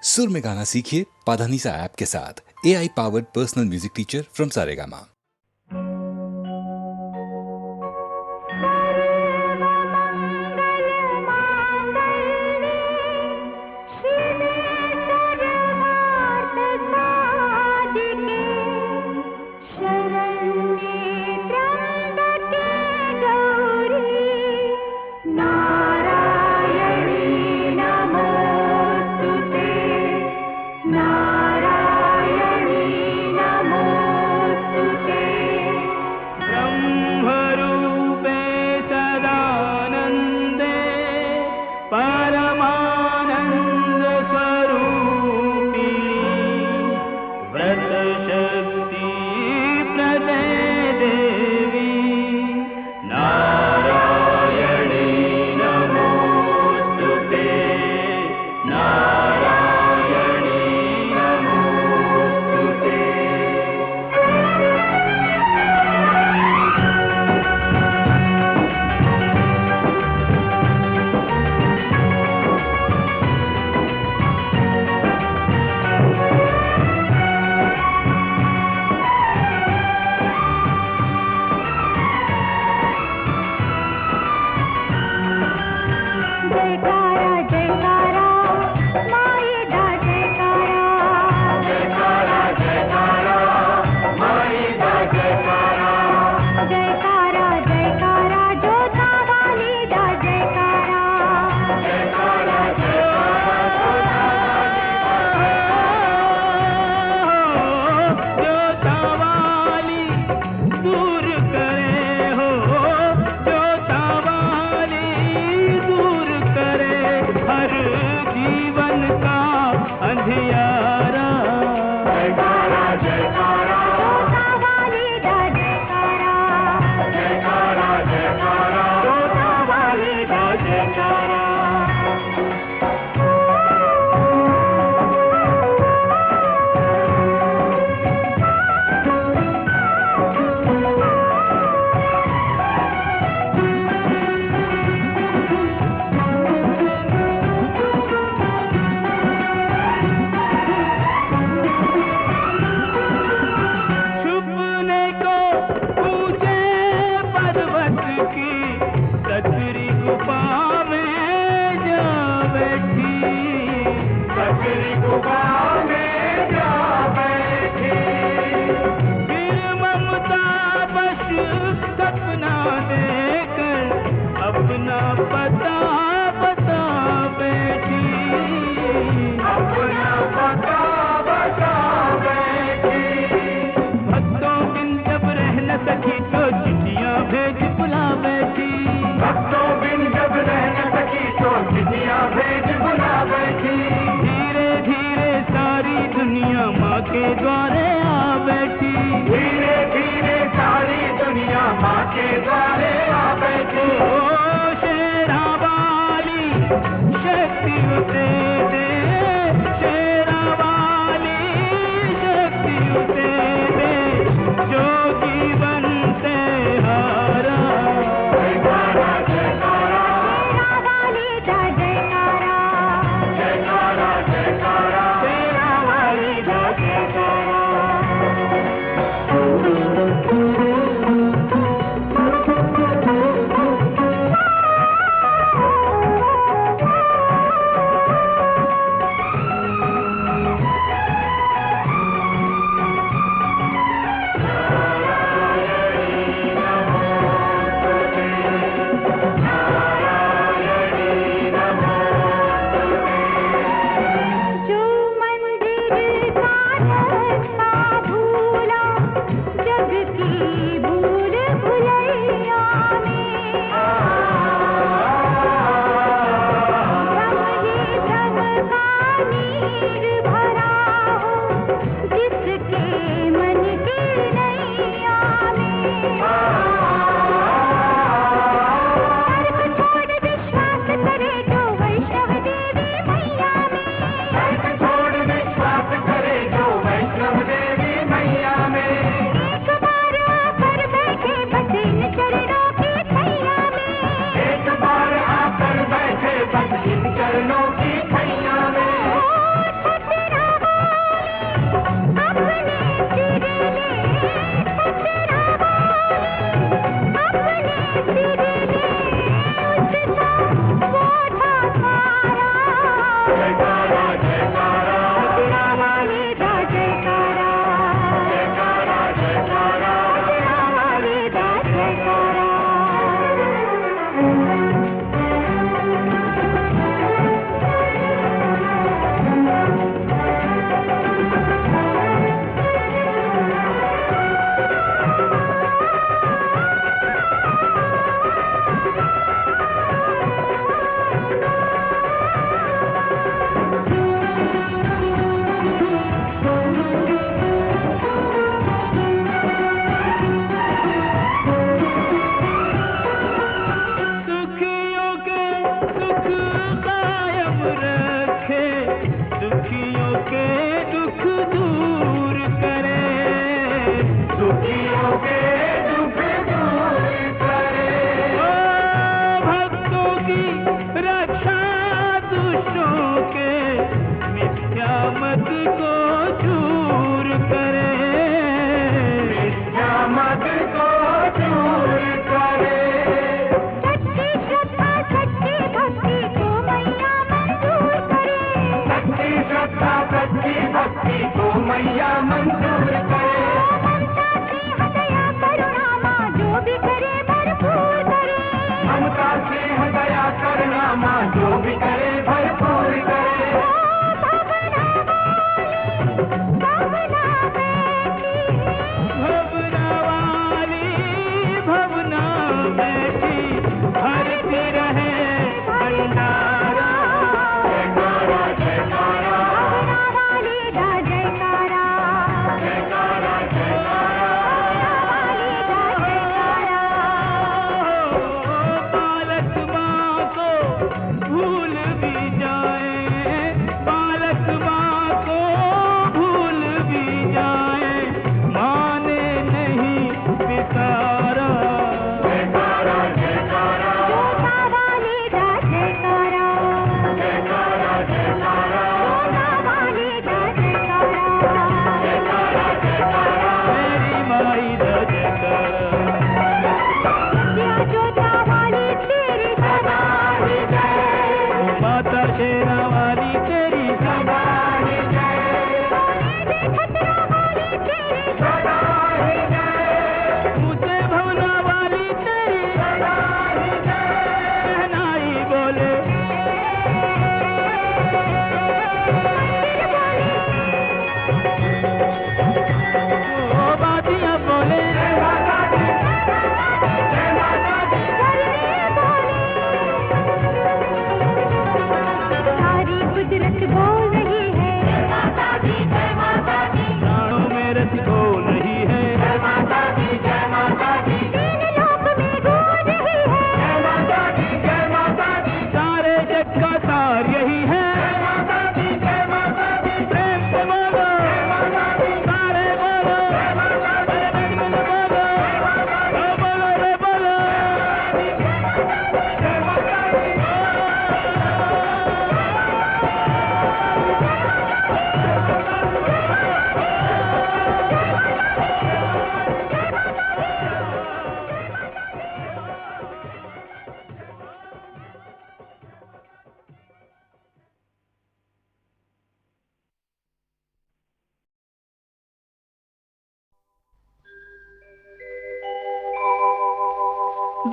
सुर में गाना सीखिए पाधानीसा ऐप के साथ। AI powered personal music teacher from Saregama. चरणों की छैया में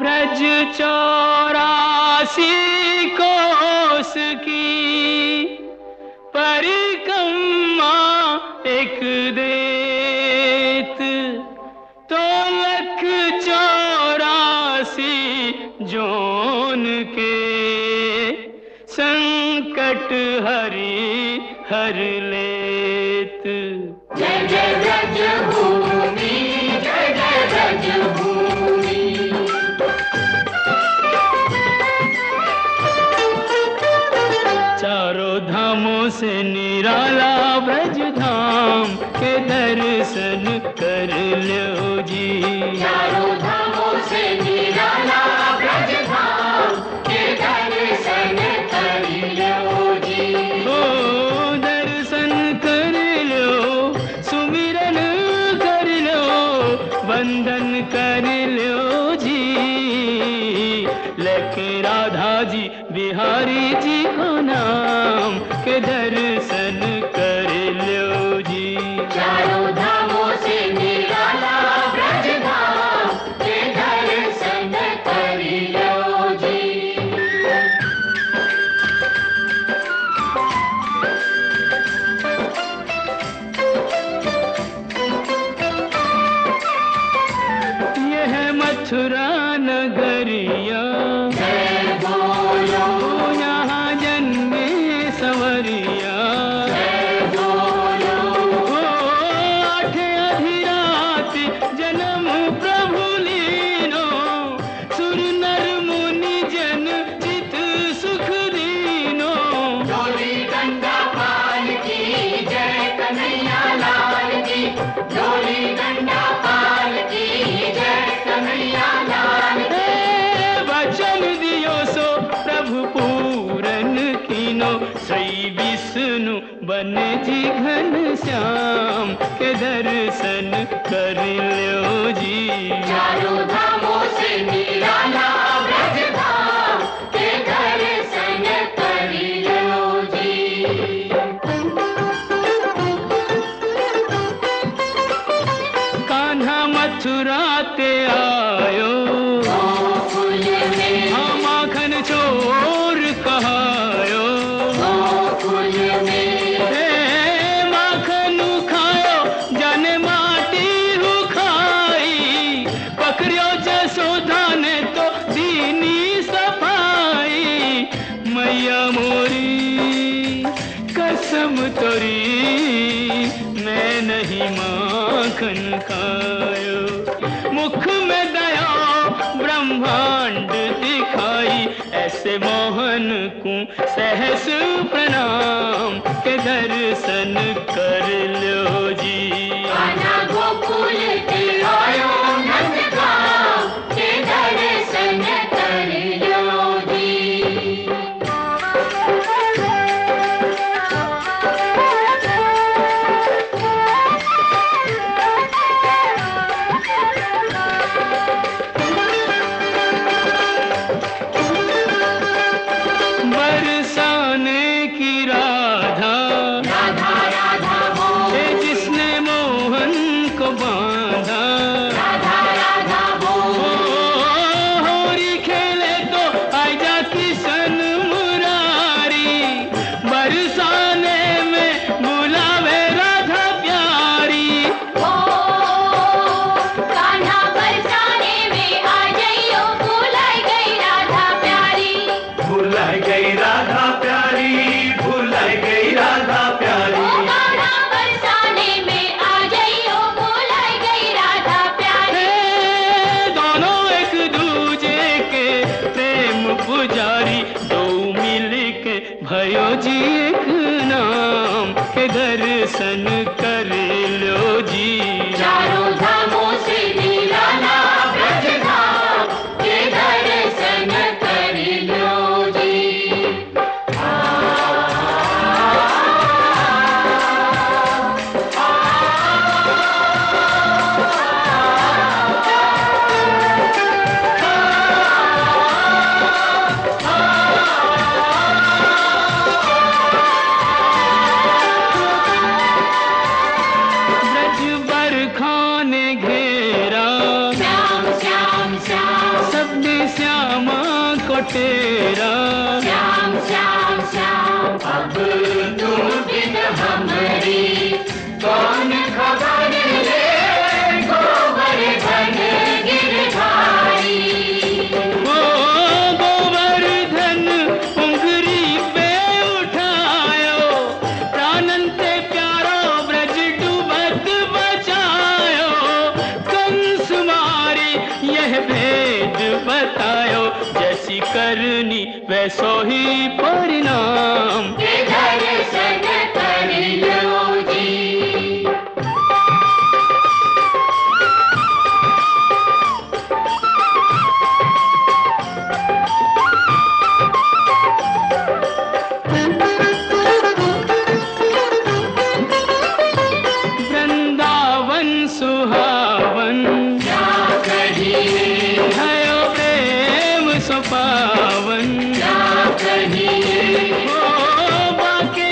ब्रज 84 कोस की परिक्रमा एक देत, तो लख 84 जोन के संकट हरि हर लेत। जय जय ब्रज भूमि, जय जय ब्रज भूमि। चारों धामों से निराला ब्रज धाम के दर्शन कर लो जी। चारों धामों से निराला ब्रज धाम के दर्शन कर लो जी। ओ दर्शन कर लो, सुमिरन कर लो, वंदन कर लो जी। लेके राधा जी बिहारी जी को नाम के दर्शन कर लो जी। चारों धामों से निराला ब्रज धाम के दर्शन कर लो जी। यह मथुरा नगरिया जय बोलो यहाँ जन्मे संवरिया। जय बोलो ओ आठ अधिरात जन्म प्रभु लीनो, सुर नर मुनि जन चित सुख दीनो। डोली डंडा पाल की जय कन्हैया लाल की। डोली डंडा पाल की जय कन्हैया लाल की। हे वचन दियो सो प्रभु पूरन कीनो, श्री विष्णु बन जी घन श्याम के दर्शन कर लो जी। चारों धामों से निराला ब्रज धाम के दर्शन कर लो जी। कान्हा मथुरा ते आयो, गोकुल में हम माखन चोर कहायो। गोकुल में हे माखन खायो जाने माटी हु खाई, पकड़ियो जसोदा ने तो दीनी सफाई। मैया मोरी कसम तोरी, मैं नहीं माखन खायो। मुख में दया ब्रह्मांड दिखाई, ऐसे मोहन को सहस प्रणाम के दर्शन कर लो जी। कान्हा गोकुल के आयो नंदगांव के दर्शन कर लो जी। बरसाने की राधा, राधा राधा बोल हे जिसने मोहन को बांधा। राधा राधा बोल ओ होरी खेले तो आजा किशन मुरारी, बरसाने में बुलावे राधा प्यारी। ओ कान्हा बरसाने में आ जाइयो, भुलाई गई राधा प्यारी। भुलाई गई राधा प्यारी, भुलाई गई राधा ओ प्यारी। कान्हा बरसाने में आ जाइयो, भुलाई गई राधा प्यारी। हे दोनों एक दूजे के प्रेम पुजारी, दो मिल के भयो जी एक नाम के दर्शन कर लो जी। चारों धामों से निराला ब्रज धाम के दर्शन कर लो जी। ब्रज बरखा ने घेरा, श्याम श्याम श्याम सबने श्यामा को तेरा। श्याम श्याम श्याम। अब तुम बिन हमरी कौन खबर ले, गोवर्धन गिरधारी। ओ गोवर्धन उंगरी पे उठायो, प्राणंते प्यारो ब्रज डूबत बचायो। कंस मारी यह भेद बतायो, जैसी करनी वैसो ही परिणाम। के दर्शन कर लो जी। वृंदावन सुहावन, क्या कहिए भयो प्रेम सो पावन। क्या कहिए ओ बाके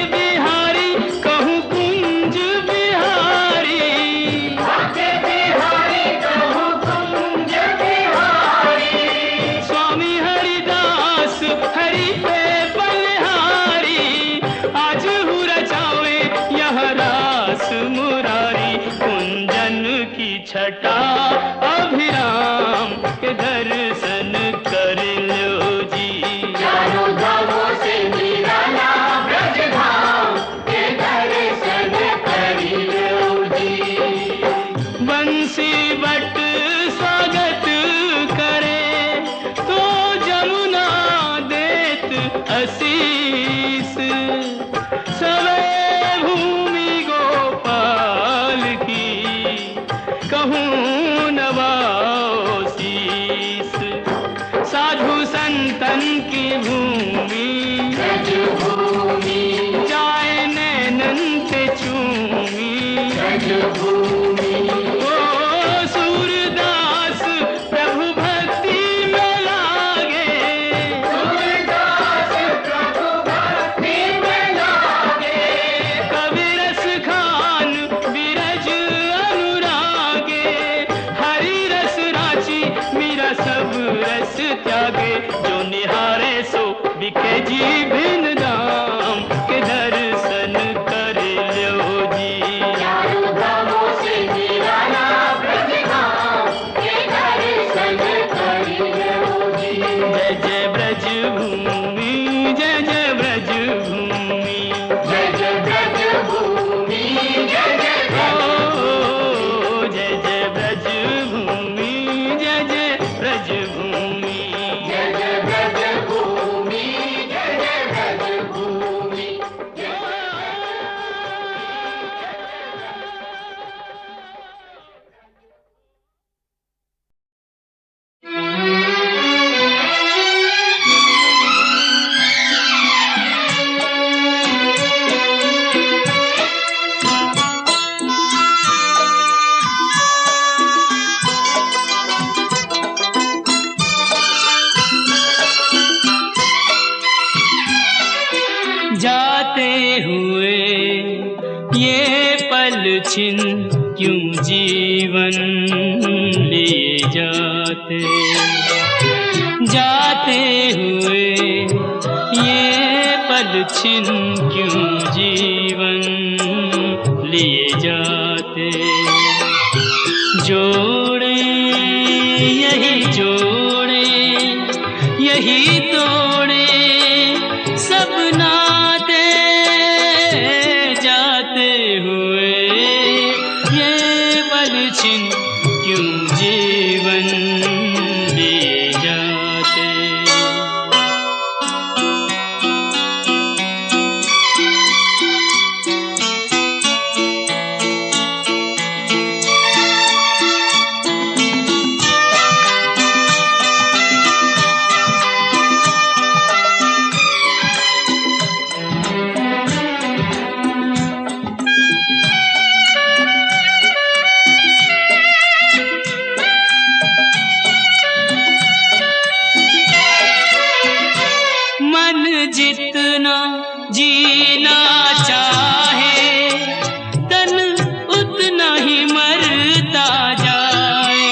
छटा अभिराम के दर्शन कर लो जी। चारों धामों से निराला ब्रज धाम के दर्शन कर लो जी। बंसी बट स्वागत करे तो जमुना देत आशीष। सवे भूमि गोपाल की कहूँ नवाओ शीस। साधु संतन की भूमि ब्रज भूमि जाए नैनन से चूमी। ब्रज भूमि ओ सूरदास प्रभु भक्ति में लागे। सूरदास प्रभु भक्ति में लागे। कवि रस खान बिरज अनुरागे। हरि रस राची मीरा सब रस त्यागे। जो निहारे सो बिके जी भिन्न दाम के दर्शन कर लो जी। चारों धामों से निराला ब्रज धाम के दर्शन कर लो जी। जय जय ब्रज भूमि, जय जय ब्रज भूमि। जय जय ब्रज भूमि, जय जय ब्रज ओ जय जय ब्रज भूमि, जय जय ब्रज भूमि। जय जय ब्रज भूमि, जय जय ब्रज भूमि। जाते हुए ये पल छिन क्यों जीवन लिए जाते। जाते हुए ये पल छिन क्यों जीवन लिए जाते। जोड़े यही जोड़े यही तोड़े सब नाते। जाते हुए ये पल छिन क्यों जीवन लिए जाते। मन जितना जीना चाहे तन उतना ही मरता जाए।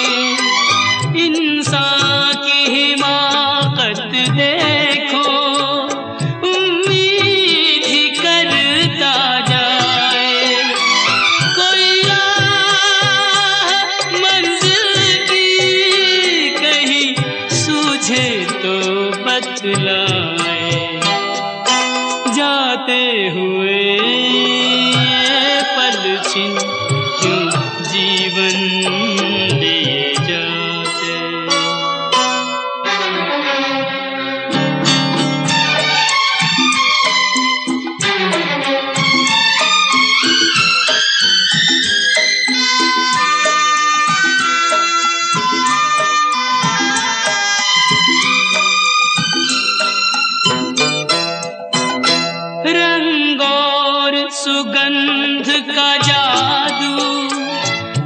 इंसान की हिमाकत देखो उम्मीद ही करता जाए। कोई राह मंजिल की कहीं सूझे तो बतलाए। जाते हुए ये पल छिन क्यों जीवन लिए जाते। रंग और सुगंध का जादू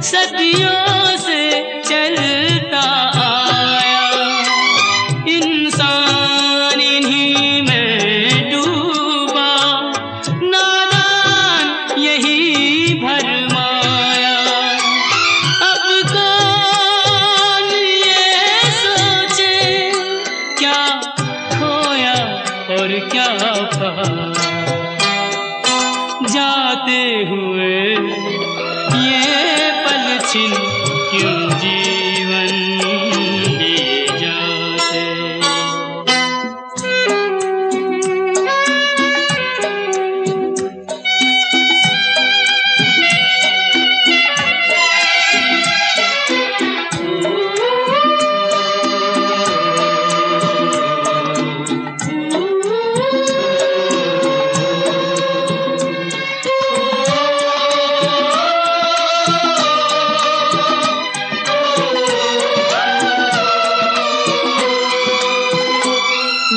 सदियों से चलता आया। इंसान इन्हीं में डूबा नादान यही भरमाया। अब कौन ये सोचे क्या खोया और क्या पाया। जाते हुए ये पल छिन क्यों जीवन लिए जाते।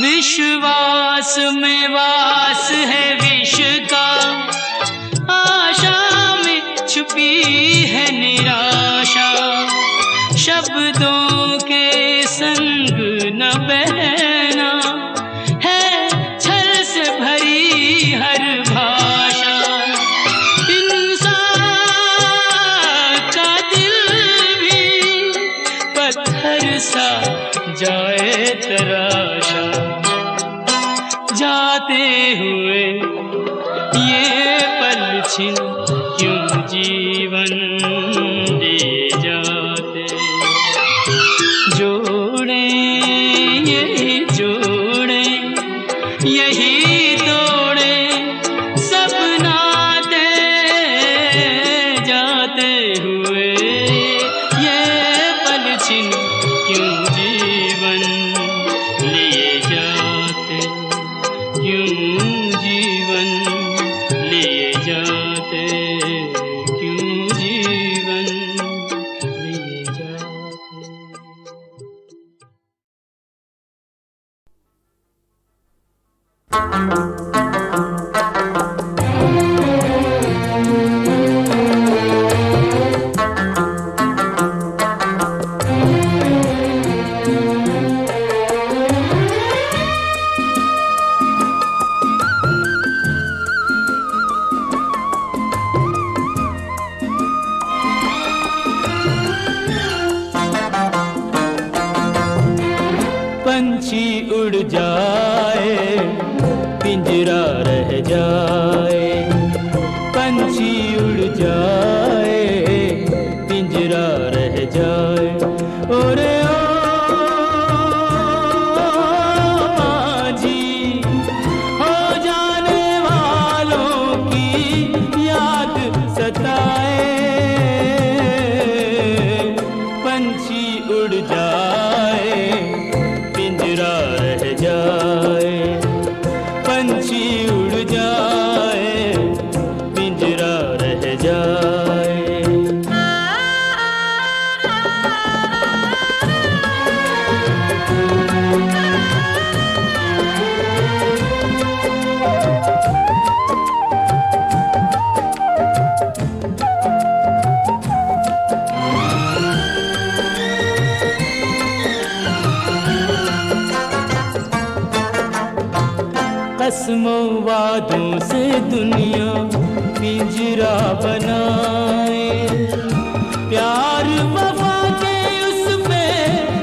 विश्वास में वास है विष का, आशा में छुपी है निराशा। शब्दों के संग न बहना है, छल से भरी हर भाषा। इंसान का दिल भी पत्थर सा जाए तराशा। जाते हुए ये पल छिन क्यों जीवन लिए जाते। जोड़े यही जोड़े यही तोड़े सब नाते। जाते हुए ये पल छिन क्यों जीवन लिए जाते। क्यों जीवन लिए जाते, क्यों जीवन लिए जाते। पंछी उड़ जाए पिंजरा रह जाए। पंछी उड़ जाए पिंजरा रह जाए। ओरे जी हो जाने वालों की याद सताए। पंछी उड़ जाए पिंजरा रह जाए। पंछी उड़ जाए पिंजरा रह जाए। कसमों वादों से दुनिया पिंजरा बनाए। प्यार वफा के उस पे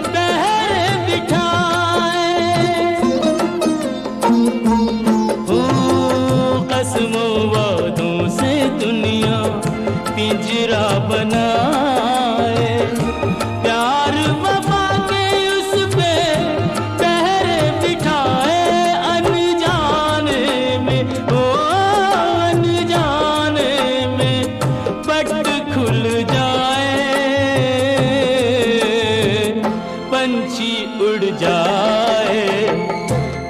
पहरे बिठाए। हो कसमों वादों से दुनिया पिंजरा बनाए। प्यार वफा के उस पे पहरे बिठाए। अनजाने में ओ अनजाने में पट खुल जाए। पंछी उड़ जाए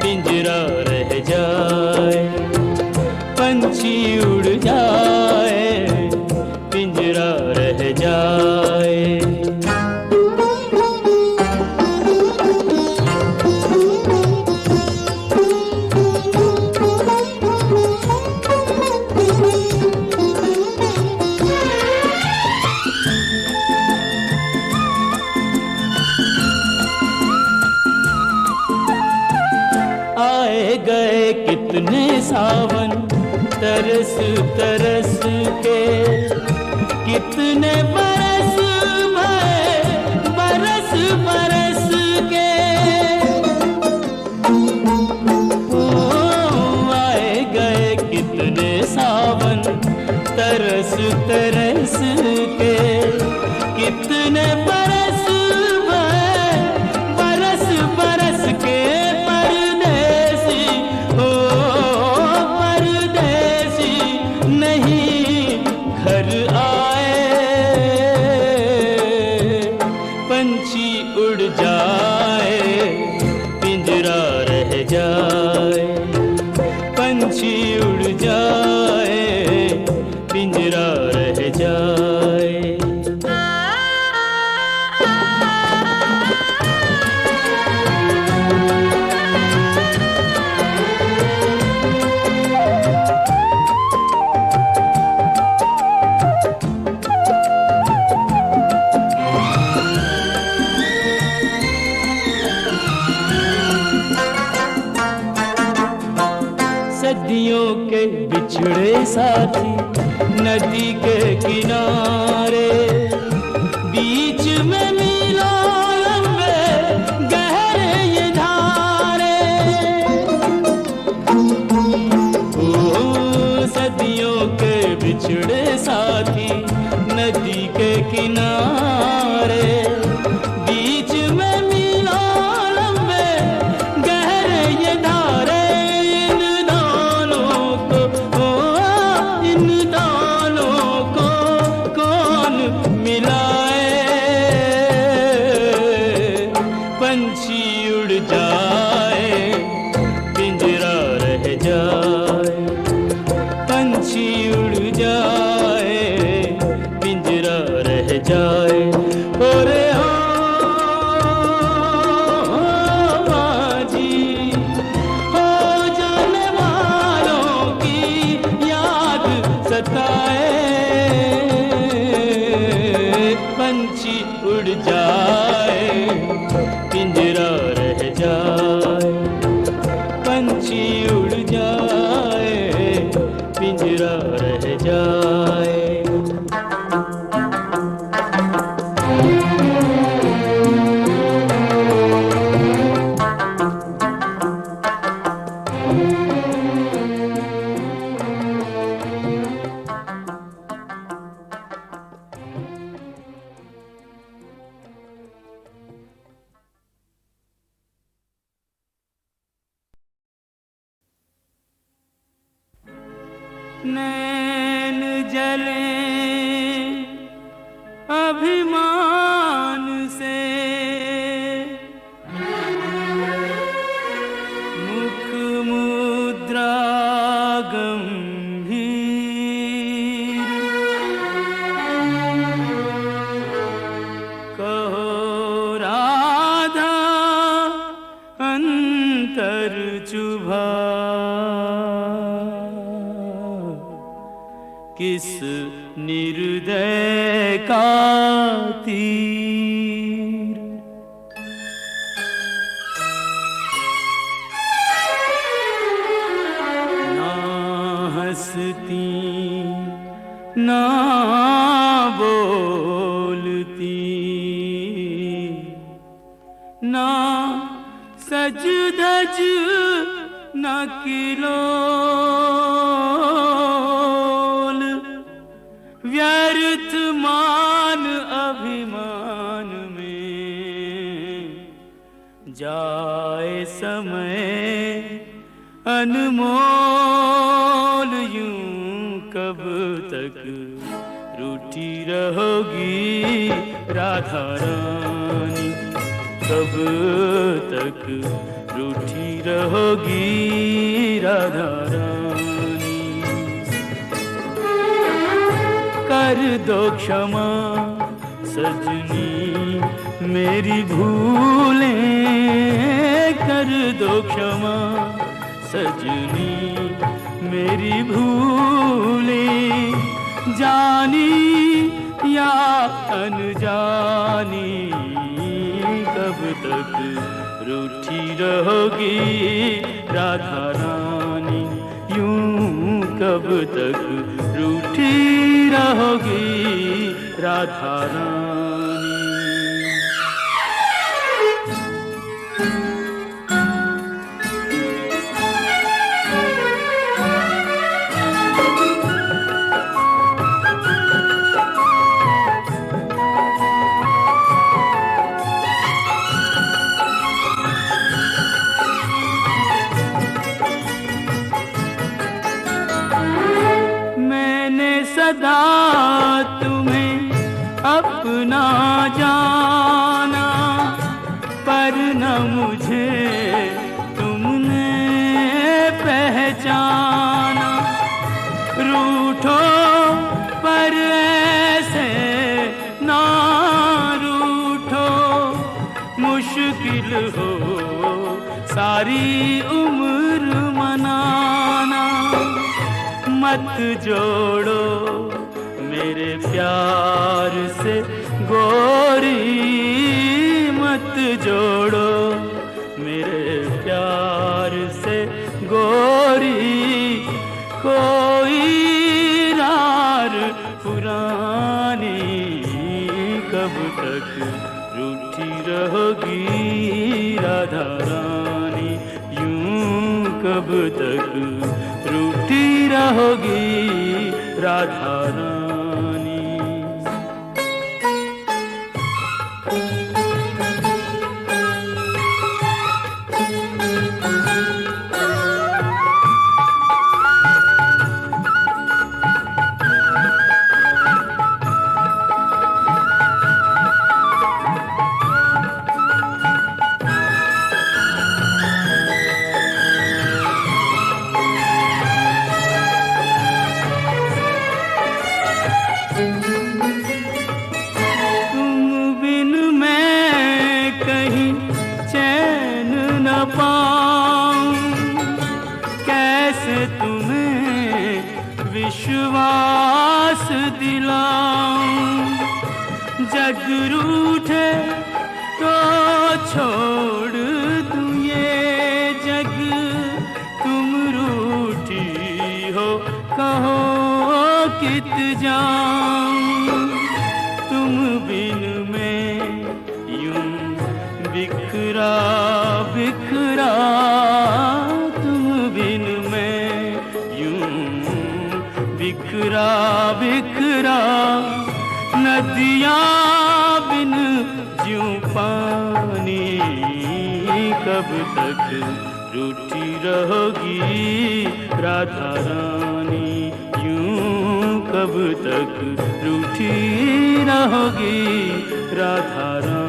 पिंजरा रह जाए। पंछी उड़ जाए पिंजरा रह जाए। आए गए कितने सावन तरस तरस के। कितने बरस भए बरस बरस के। ओ आए गए कितने सावन तरस तरस के। कितने तुमने बरस भर बरस बरस के परदेसी हो परदेसी नहीं घर आए। पंछी उड़ जाए पिंजरा रह जाए, पंछी उड़ जाए पिंजरा रह जाए। सदियों के बिछड़े साथी नदी के किनारे, बीच में मीलों लंबे गहरे ये धारे। ओ सदियों के बिछड़े साथी नदी के किनारे, बीच में मीलों लंबे गहरे ये धारे। पंछी उड़ जाए पिंजरा रह जाए, पंछी उड़ जाए पिंजरा रह जाए। ओरे हो बाजी हो जाने वालों की याद सताए। पंछी उड़ जाए पिंजरा रह जाए, पंछी उड़ जाए पिंजरा रह जाए। नैन जले अभिमान से, मुख मुद्रा गंभीर, कहो राधा अंतर चुभा, किस निर्दय का तीर। ना हंसती ना बोलती, ना सज धज ना किलोल, व्यर्थ मान अभिमान में जाए समय अनमोल। यूं कब तक रूठी रहोगी राधा रानी, कब तक रूठी रहोगी राधा रानी। कर दो क्षमा सजनी मेरी भूलें, कर दो क्षमा सजनी मेरी भूलें। जानी या अनजानी कब तक रूठी रहोगी राधा रानी, यूं कब तक रूठी रहोगी राधा रानी। सदा तुम्हें अपना जाना, पर न मुझे तुमने पहचाना। रूठो पर ऐसे ना रूठो, मुश्किल हो सारी उम्र मनाना। मत जोड़ो मेरे प्यार से गोरी, मत जोड़ो मेरे प्यार से गोरी। कोई यार पुरानी कब तक रूठी रहोगी राधा रानी, यूं कब तक रूठी रहोगी राधा रानी। विश्वास दिलाऊं, जग रूठे तो छोड़ दूं ये जग। तुम रूठी हो कहो कित जाऊं, तुम बिन मैं यूं बिखरा बिखरा, तुम बिन मैं यूं बिखरा बिखरा। नदियाँ बिन ज्यों पानी, कब तक रूठी रहोगी राधा रानी, यूं कब तक रूठी रहोगी राधा रानी।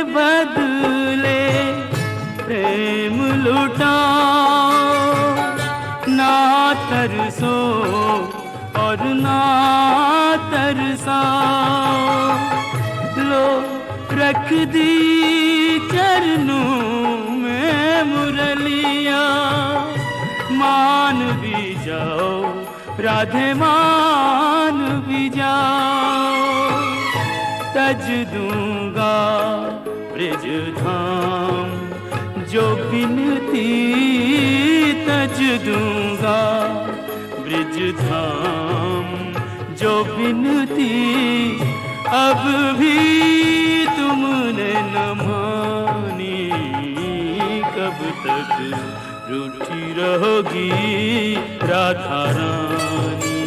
बदले प्रेम लुटाओ, ना तरसो और ना तरसाओ। लो रख दी चरणों में मुरलिया, मान भी जाओ राधे मान भी जाओ। तज दूंगा ब्रिज धाम जो बिनती, तज दूंगा ब्रिज धाम जो बिनती। अब भी तुमने न मानी, कब तक रूठी रहोगी राधा रानी।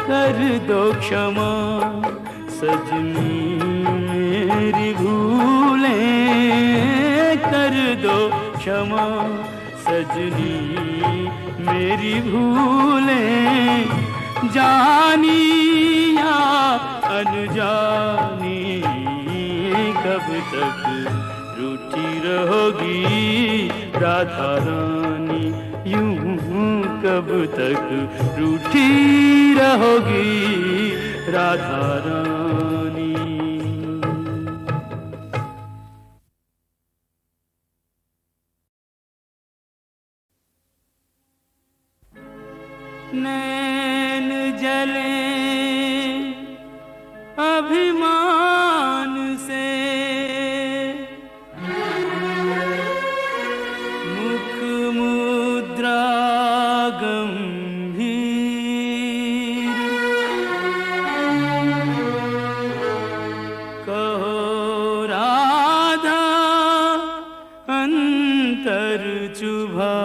कर दो क्षमा सजनी मेरी भूलें, कर दो क्षमा सजनी मेरी भूलें। जानी या अनजानी, कब तक रूठी रहोगी राधा रानी, यूं कब तक रूठी रहोगी राधा रानी। नैन जले अब अभिमान से मुख मुद्रा गंभीर, कहो राधा अंतर चुभा,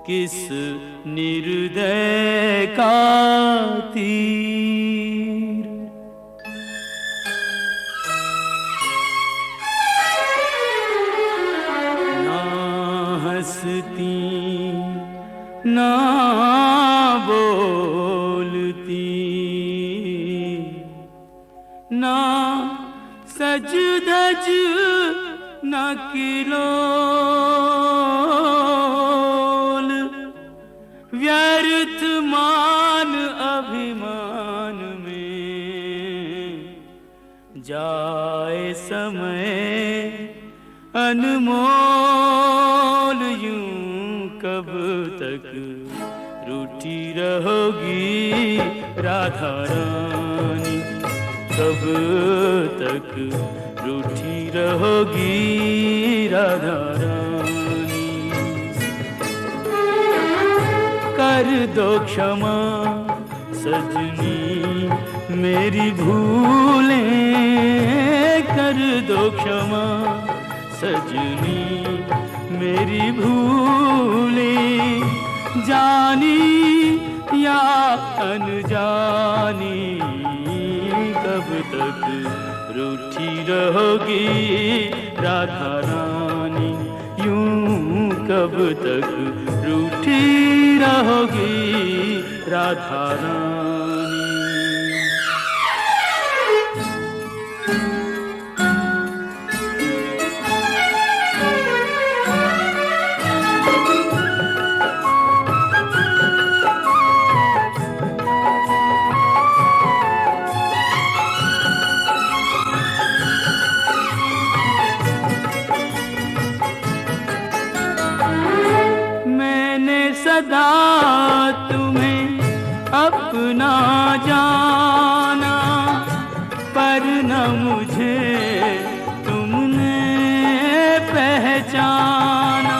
किस निर्दय का तीर। ना हंसती ना बोलती, ना सज धज न किलोल, व्यर्थ मान अभिमान में जाए समय अनमोल। यूं कब तक रूठी रहोगी राधा रानी, कब तक रूठी रहोगी राधा रानी। कर दो क्षमा सजनी मेरी भूलें, कर दो क्षमा सजनी मेरी भूलें, जानी या अनजानी। कब तक रूठी रहोगी राधा रानी, यूं कब तक रूठी रहोगी राधा रानी। सदा तुम्हें अपना जाना, पर न मुझे तुमने पहचाना।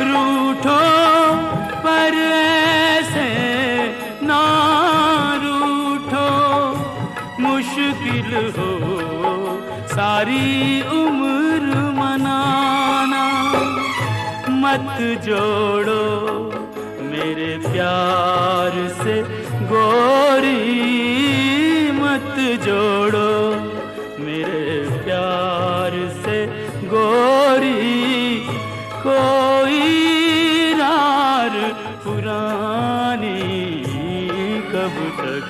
रूठो पर ऐसे ना रूठो, मुश्किल हो सारी उम्र मनाना। मत जोड़ो मेरे प्यार से गोरी, मत जोड़ो मेरे प्यार से गोरी। कोई रार पुरानी, कब तक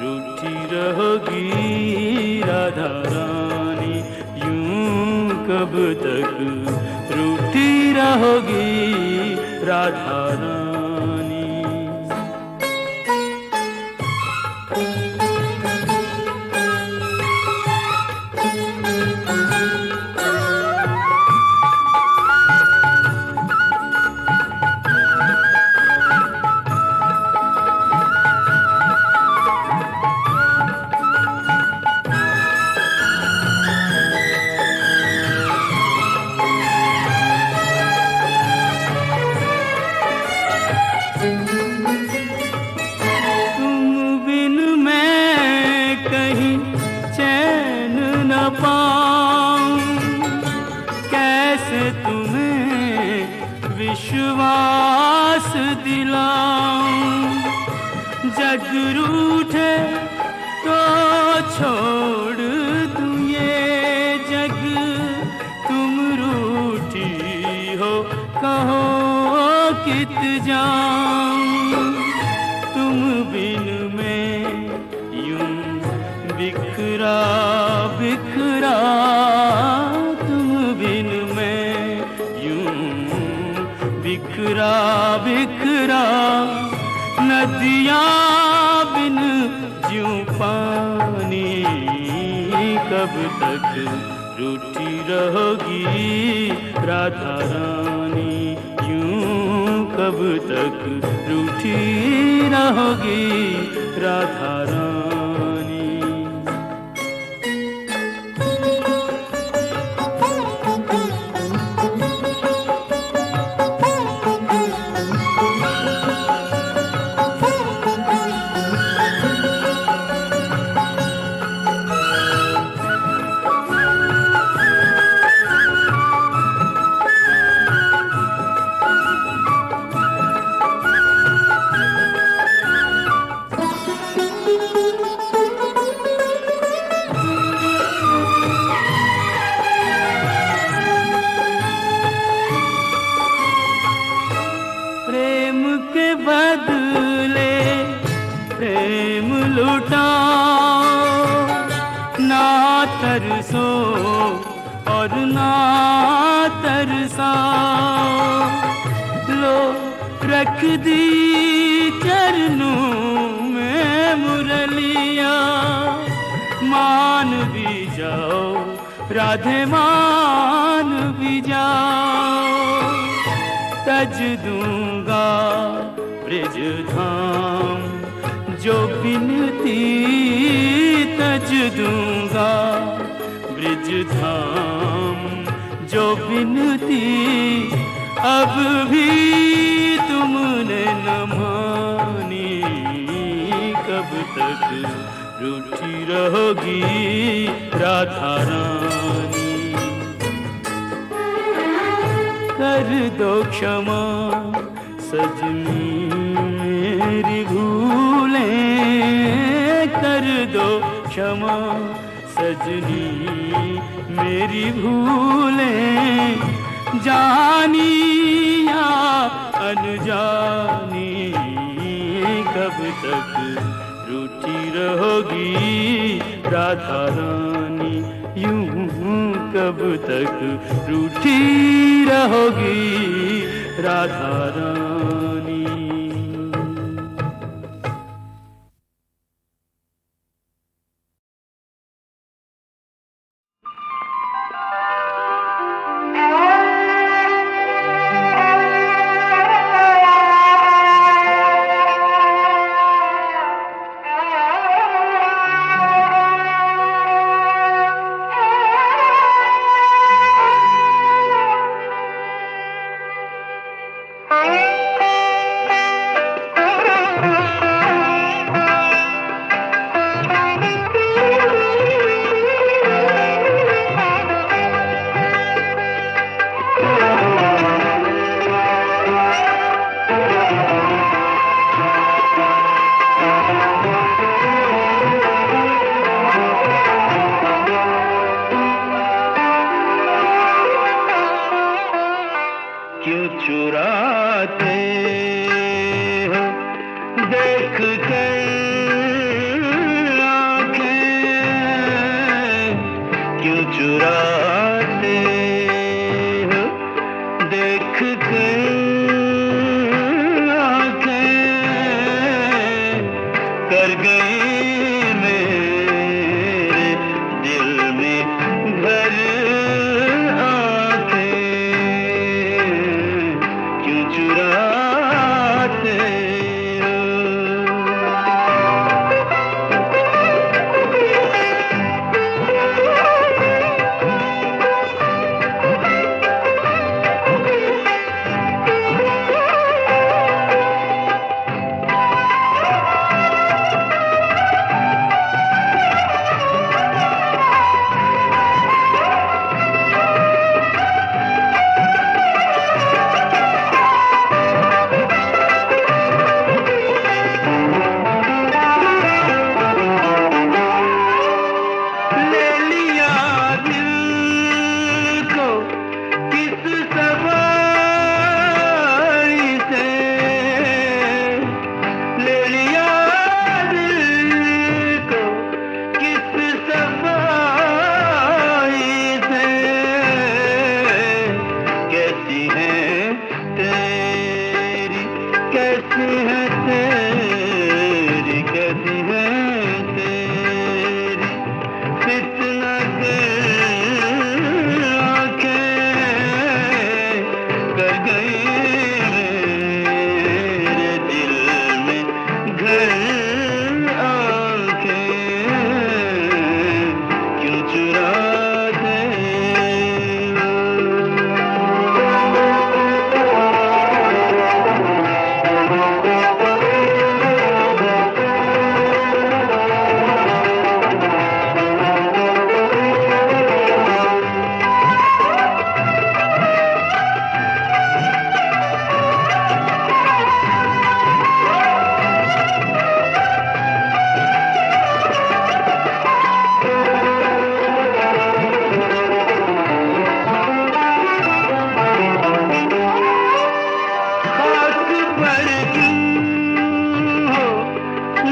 रूठी रहोगी राधा रानी, यूं कब तक रूठी रहोगी राधा रानी। विश्वास दिलाऊं, जग रूठे तो छोड़ दूं ये जग। तुम रूठी हो कहो कित जाऊं, तुम बिन में यूं बिखरा बिखरा। तुम बिन में यूं बिखरा बिखरा, नदियाँ बिन ज्यों पानी। कब तक रूठी रहोगी राधा रानी, यूं कब तक रूठी रहोगी राधा रानी। प्रेम के बदले प्रेम लुटाओ, ना तरसो और ना तरसाओ। लो रख दी चरणों में मुरलिया, मान भी जाओ राधे मान भी जाओ। तज दूंगा ब्रिज धाम जो बिनती, तज दूंगा ब्रिज धाम जो बिनती। अब भी तुमने न मानी, कब तक रूठी रहोगी राधा रानी। कर दो क्षमा सजनी मेरी भूलें, कर दो क्षमा सजनी मेरी भूलें। जानी या अनजानी, कब तक रूठी रहोगी राधा रानी। यूं कब तक रूठी रहोगी राधा रानी।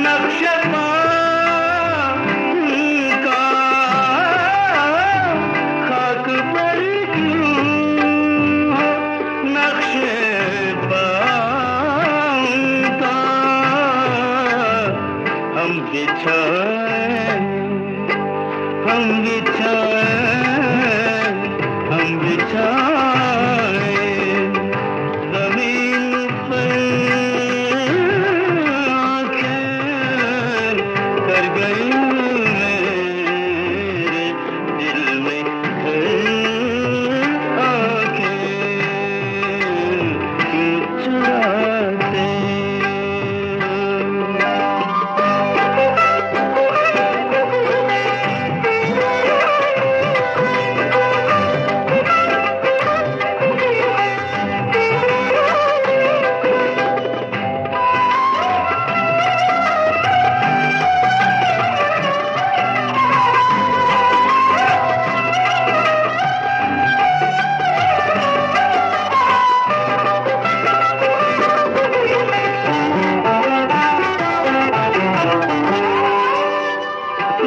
नक्श का खाक पर क्यों हो नक्श का हम बिछाए हम बिछाए हम बिछाए जमीन पर आंखें कर गई मेरे दिल में आंखें क्यों चुराते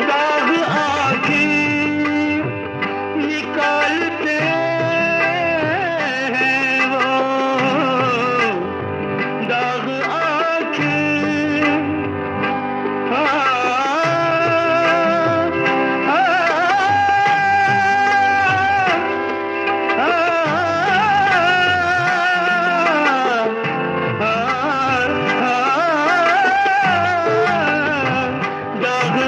दाग आंखें निकालते हैं वो दाग आंखें दाग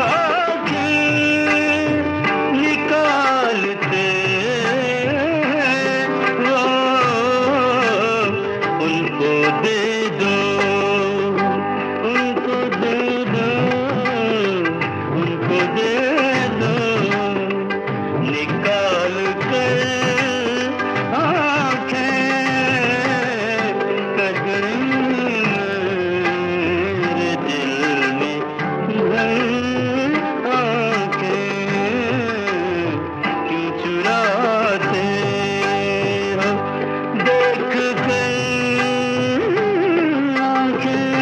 निकालते वो उनको दे दो उनको दे दो उनको दे दो निकाल कर आंखें कर गई मेरे दिल में आंखें क्यों चुराते हो देख कर आंखें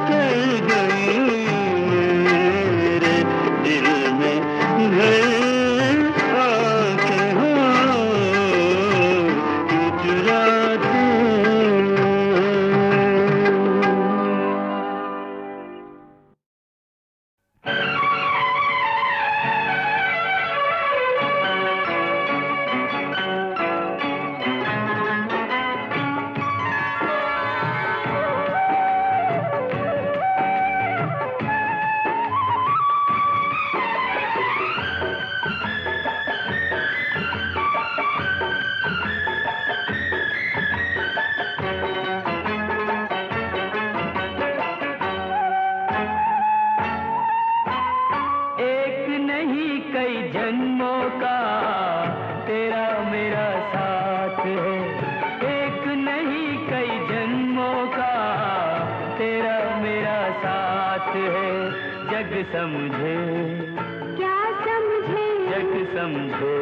कर गई मेरे दिल में घर आंखें हो क्यों चुराते एक नहीं कई जन्मों का तेरा मेरा साथ है एक नहीं कई जन्मों का तेरा मेरा साथ है जग समझे क्या समझे जग समझे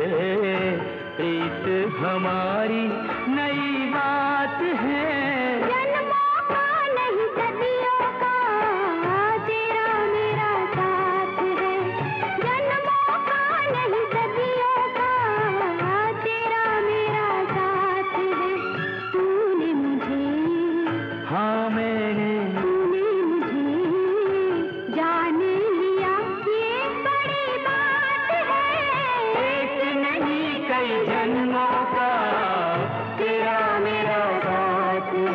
प्रीत हमारी नई बात है जन्मों का नहीं सदियों का तेरा मेरा साथ है जन्मों का नहीं सदियों का तेरा मेरा साथ है तूने मुझे हाँ मैंने तूने मुझे जान लिया ये बड़ी बात है एक नहीं कई जन्मों का तेरा मेरा साथ है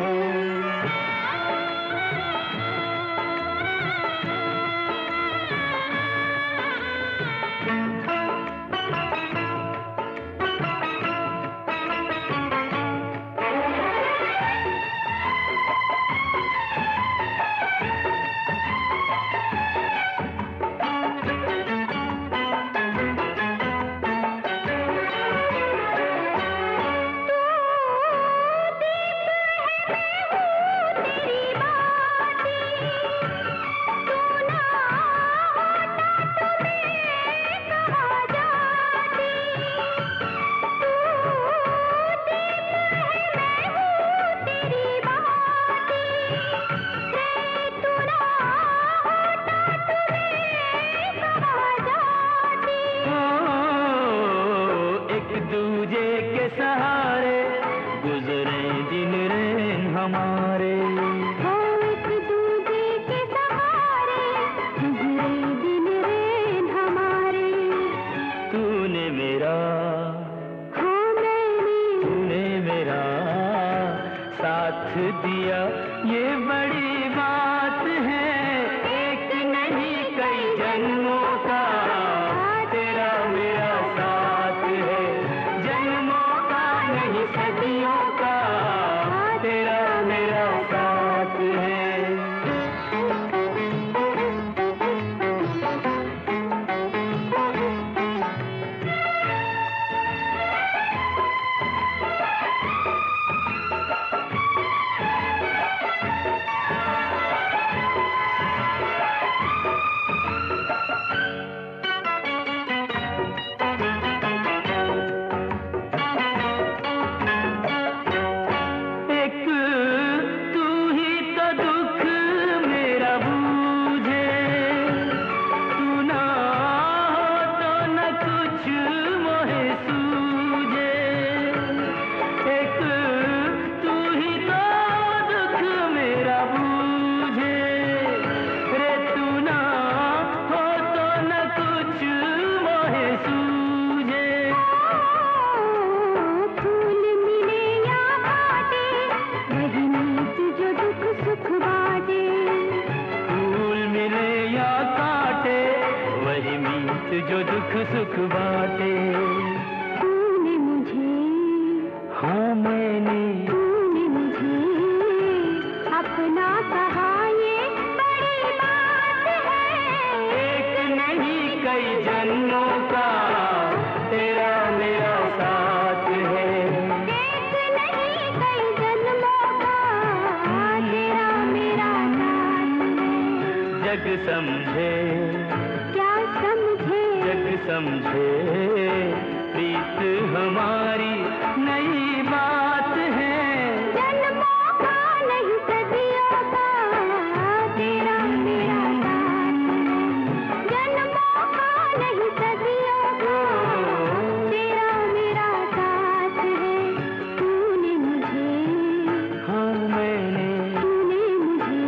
दुख सुख बातें। तूने मुझे, हाँ मैंने, तूने मुझे अपना कहा, ये बड़ी बात है। एक नहीं कई जन्मों का तेरा मेरा साथ है। एक नहीं कई जन्मों का तेरा मेरा साथ है। जग समझे, क्या समझे, जग समझे प्रीत हमारी नई बात है। जन्मों का नहीं सदियों का तेरा मेरा साथ है। जन्मों का नहीं सदियों का तेरा मेरा साथ है। तूने मुझे, हाँ मैंने, तूने मुझे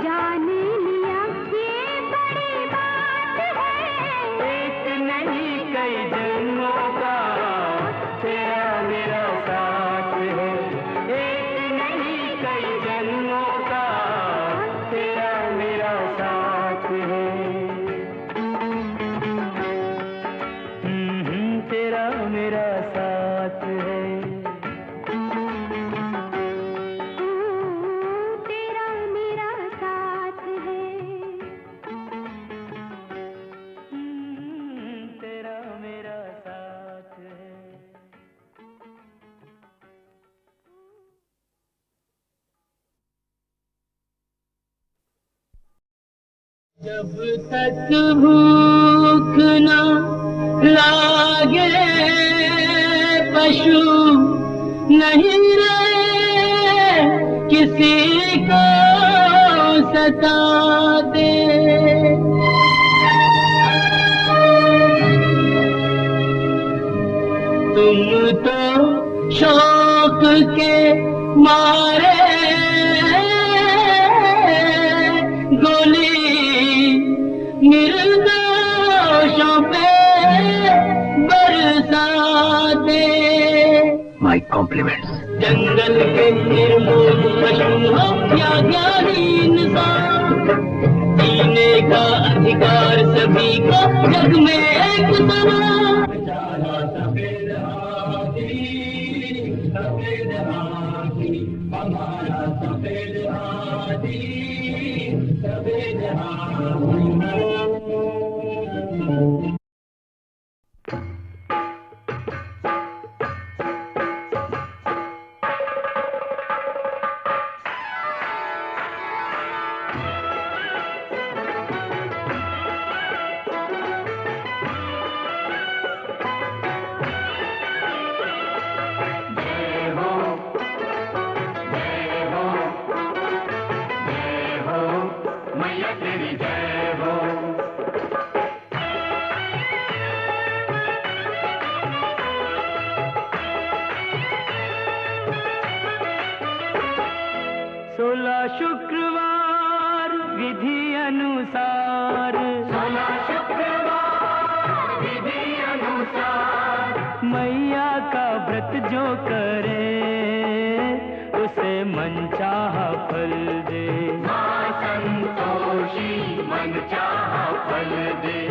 जान लिया, ये बड़ी बात है। एक नहीं कई जन्मों का तेरा मेरा साथ है। एक नहीं कई जन्मों का तेरा मेरा साथ है। तेरा मेरा साथ है। तेरा मेरा साथ है। तेरा मेरा साथ है। जब तक भूख न लागे पशु नहीं रहे किसी को सताते। तुम तो शौक के मारे गोली निर्दोषों पे बरसाते। My compliments. जंगल के निर्मूल पशु हो या ज्ञानी इंसान, जीने का अधिकार सभी को जग में एक समान। मैया तेरी जय हो। सोलह शुक्रवार विधि अनुसार, 16 शुक्रवार विधि अनुसार, मैया का व्रत जो करे उसे मनचाहा फल दे। माँ संतोषी मन चाहा फल दे।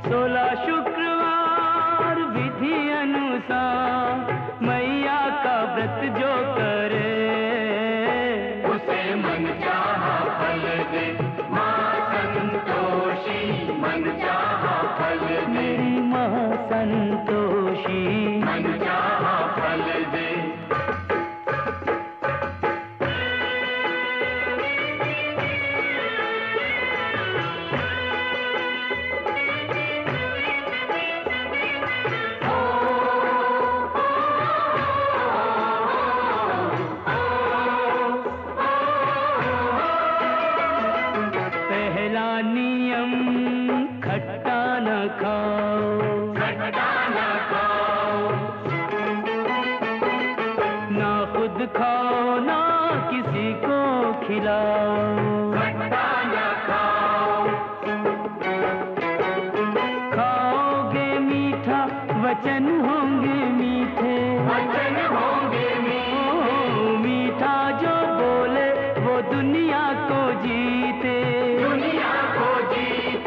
16 शुक्रवार विधि अनुसार मैया का व्रत जो करे उसे मन चाहा फल दे। माँ संतोषी मन चाहा फल दे। मेरी माँ संतोषी मन चाहा फल दे। पहला नियम खट्टा न खाओ, खट्टा न खाओ, ना खुद खाओ ना किसी को खिलाओ। खट्टा न खाओ, खाओगे मीठा वचन होंगे मीठे। वचन होंगे मीठे। मीठा जो बोले वो दुनिया को जीते। दुनिया को जीते।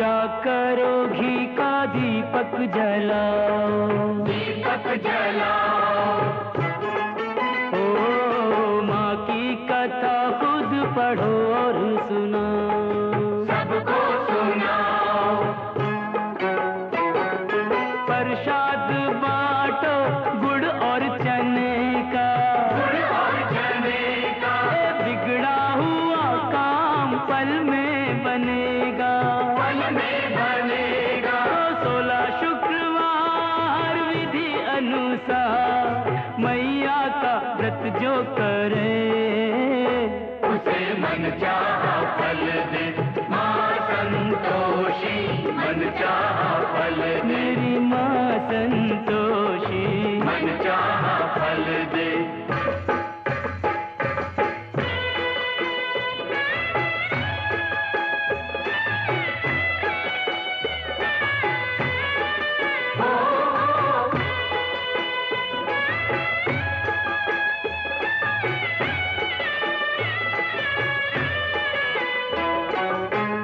पूजा करो घी का दीपक जलाओ, दीपक जलाओ। ओ माँ की कथा खुद पढ़ो और सुनाओ, सबको सुनाओ। प्रसाद बांटो गुड़ और चने का, गुड़ और चने का। बिगड़ा हुआ काम पल में बनेगा, पल में बनेगा। 16 शुक्रवार विधि अनुसार मैया का व्रत जो करे, उसे मन चाहा फल दे माँ संतोषी, मन चाहा फल दे। मेरी माँ संतोषी, मन चाहा फल दे।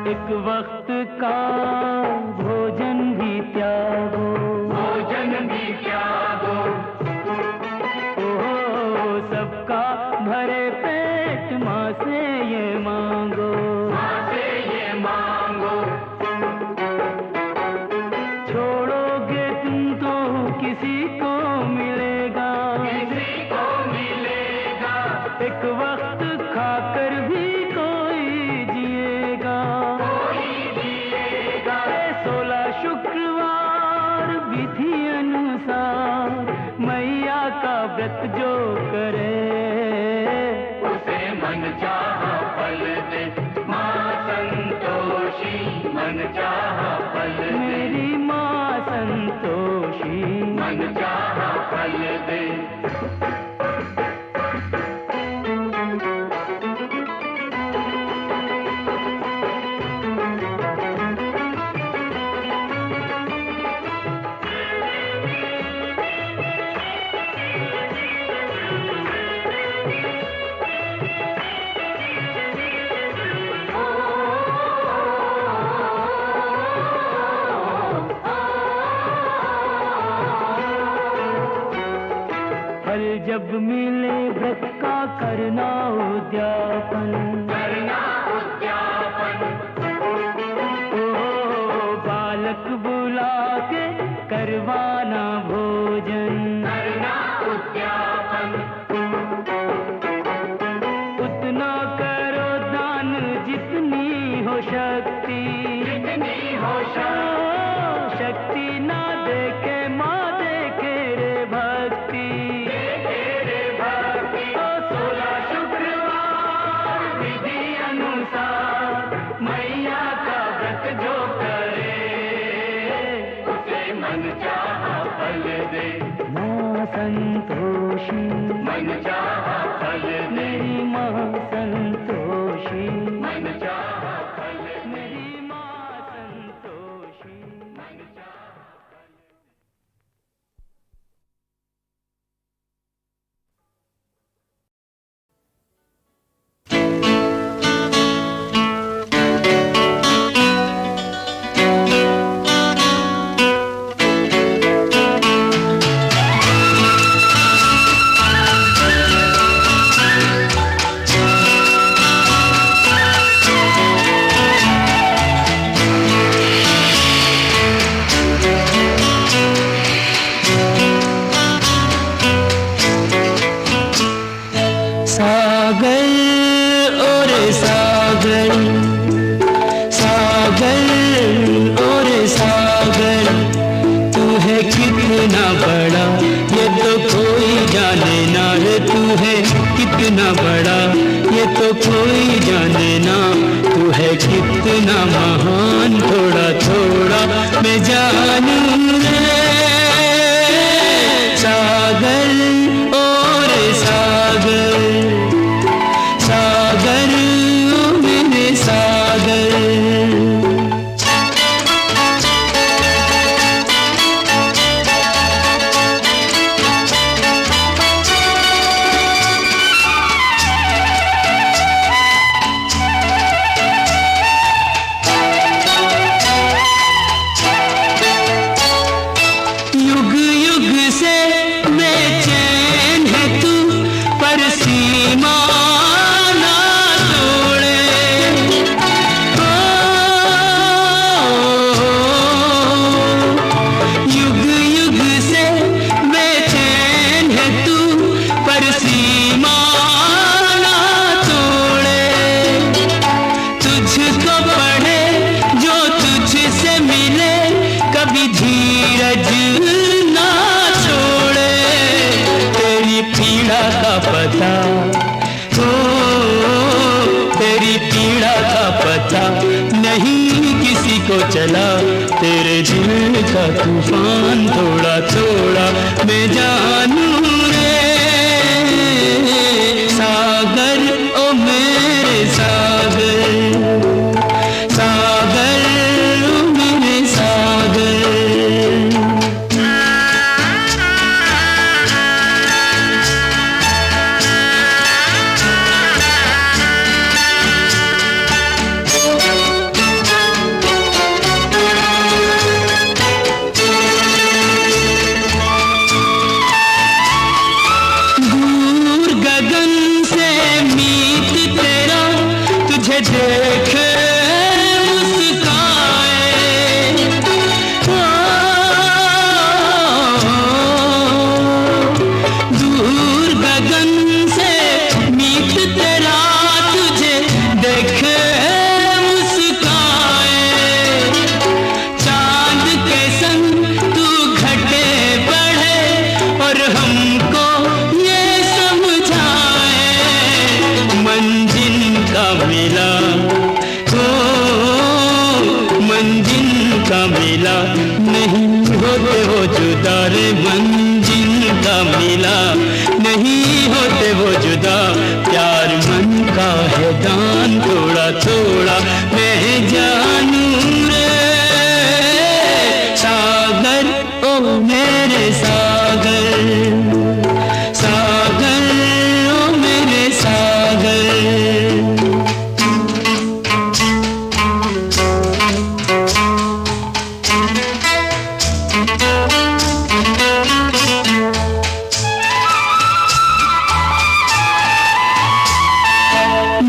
एक वक्त का भोजन भी त्यागो, भोजन भी त्यागो। ओ सबका भरे पेट माँ से ये मांगो, माँ से ये मांगो। छोड़ोगे तुम तो किसी को मिलेगा, किसी को मिलेगा। एक वक्त खाकर भी कोई जिएगा, कोई जिएगा। 16 शुक्रवार विधि अनुसार मैया का व्रत जो करे, उसे मन चाहा फल दे माँ संतोषी, मन चाहा फल दे। मेरी माँ संतोषी, मन चाहा फल दे। फल जब मिले व्रत का करना उद्यापन, करना उद्यापन। ओ बालक बुला के करवाना भोजन, करना उद्यापन। उतना करो दान जितनी हो शक्ति, जितनी हो शक्ति ना देखे माँ देखे रे भक्ति, तेरे भक्ति। 16 शुक्रवार विधि अनुसार मैया का व्रत जो करे, उसे मन चाहा फल दे। माँ संतोषी, मन चाहा फल दे। मेरी माँ संतोषी, मन चाहा फल दे। मेरी माँ संतोषी। मन चाहा फल दे। सागर और सागर, सागर और सागर, तू है कितना बड़ा ये तो कोई जाने ना रे, तू है कितना बड़ा ये तो कोई जाने ना, तू है कितना महान थोड़ा थोड़ा मैं जानूं रे। सागर और सागर, सागर ओ मेरे सागर। मुझको चला तेरे दिल का तूफान, थोड़ा थोड़ा मैं जानू रे सागर, ओ मेरे सागर, सागर ओ मेरे सागर। दूर गगन से मीत तेरा तुझे देखे मुस्काए, दूर गगन से मीत तेरा तुझे देखे मुस्काए, चांद के संग तू घटे बढ़े और हमको ये समझाए, मंजिल का मिला हो, मंजिल का मिला नहीं होते वो जुदा रे, मंजिल का मिला नहीं होते वो जुदा, प्यार मन का है दान, थोड़ा थोड़ा मैं जानू रे सागर, ओ मेरे सागर, सागर ओ मेरे सागर।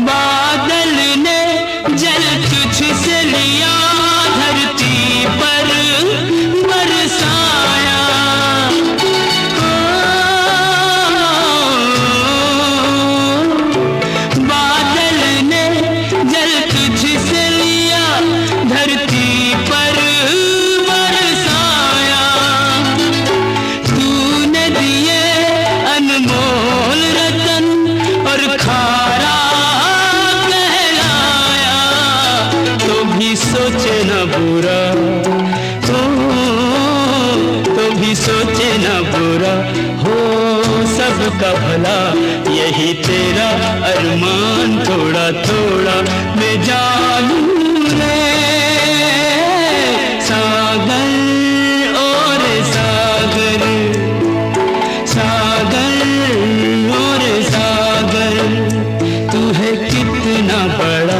बादल ने जल तुझसे लिया धरती पर बरसाया, बादल ने जल तुझसे लिया धरती पर बरसाया, तूने दिए अनमोल रतन और खारा कहलाया, तो भी सोचे न बुरा हो, तो भी सोचे न बुरा हो, सबका भला यही तेरा अरमान, थोड़ा थोड़ा मैं जानू रे सागर, और सागर, सागर और सागर, तू है कितना बड़ा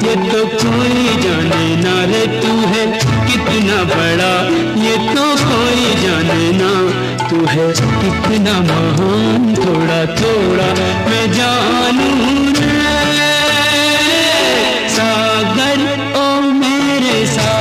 ये तो कोई जाने ना रे, तू है कितना बड़ा ये तो कोई जाने ना, तू है कितना महान, थोड़ा थोड़ा मैं जानू रे सागर, ओ मेरे सागर।